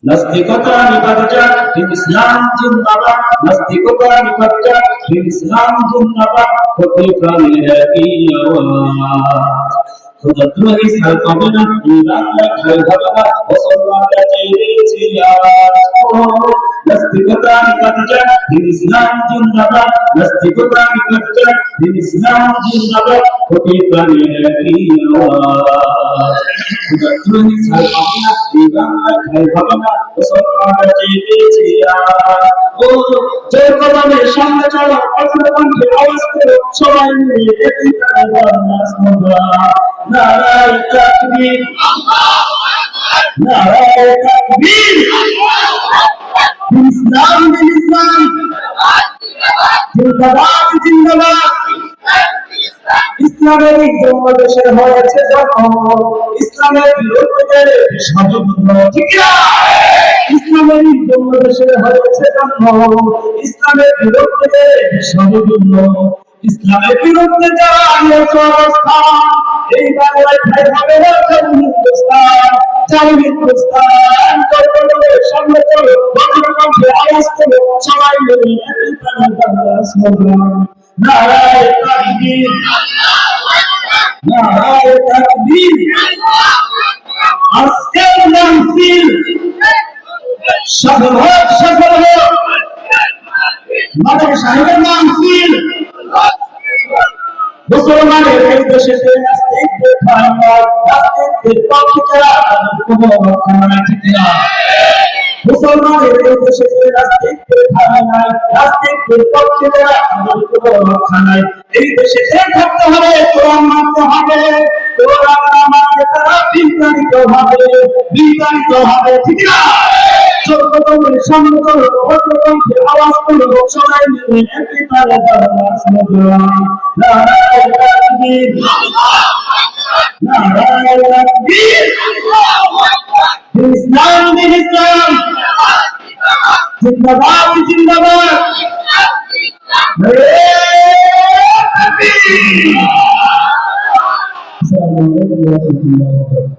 নাস্তিকতা নিপাত যাক, ইসলাম জিন্দাবাদ। নাস্তিকতা নিপাত যাক, ইসলাম জিন্দাবাদ। প্রতি প্রাণের একই আওয়াজ। খোদাদ্রোহী ছাড় পাবে না, এই বাংলা ঠাই হবে না। মুসলমানরা চেয়েছে আজ। নাস্তিকতা নিপাত যাক, ইসলাম জিন্দাবাদ। নাস্তিকতা নিপাত যাক, ইসলাম জিন্দাবাদ। প্রতি প্রাণের একই আওয়াজ। খোদাদ্রোহী ছাড় পাবে না, এই বাংলা ঠাই হবে না। মুসলমানরা চেয়েছে আজ। জয় কদমের সামনে চলো, কঠোর কণ্ঠে আওয়াজ করো, সবাই মিলে একই তালে স্লোগান। নারায়ে তাকবীর, নারায়ে তাকবীর। ইসলাম ইসলাম জিন্দাবাদ জিন্দাবাদ। ইসলামের জন্মদেশে হয়েছে জন্ম, ইসলামের বিরুদ্ধে সর্বভূম। ঠিক না? ইসলামের জন্মদেশে হয়েছে জন্ম, ইসলামের বিরুদ্ধে সর্বভূম। ইসলামের বিরুদ্ধে যারা নিয়েছে অবস্থান, এই বাংলায় ঠাই হবে না হিন্দুস্তান। চাই হিন্দুস্তান সামনে চলো, বজ্র কণ্ঠে আওয়াজ করো, সবাই মিলে একই তালে বাংলা স্লোগান। নারায়ে তাকবীর, নারায়ে তাকবীর। আজকের মাহফিল সফল হোক, সফল হোক। মাদার সাহেবের মাহফিল মুসলমানের এই দেশেতে নাস্তিকদের ঠাঁই নয়, নাস্তিকদের পক্ষে যারা তাদের কোনো রক্ষা নাই। ঠিক না? মুসলমানের এই দেশেতে নাস্তিকদের ঠাঁই নাই, নাস্তিকদের পক্ষে যারা তাদের কোনো রক্ষা নাই। এই দেশে থাকতে হবে, কোরআন মানতে হবে। কোরআন না মানলে তারা বিতাড়িত হবে, বিতাড়িত হবে। ঠিক না? জোরকদমের সামনে চলো, বজ্র কণ্ঠে আওয়াজ করো, সবাই মিলে একই তালে বাংলা স্লোগান। নারায়ে তাকবীর, নারায়ে তাকবীর। ইসলাম ইসলাম জিন্দাবাদ জিন্দাবাদ। নারায়ে তাকবীর। আসসালামু আলাইকুম ওয়া রাহমাতুল্লাহি ওয়া বারাকাতুহু।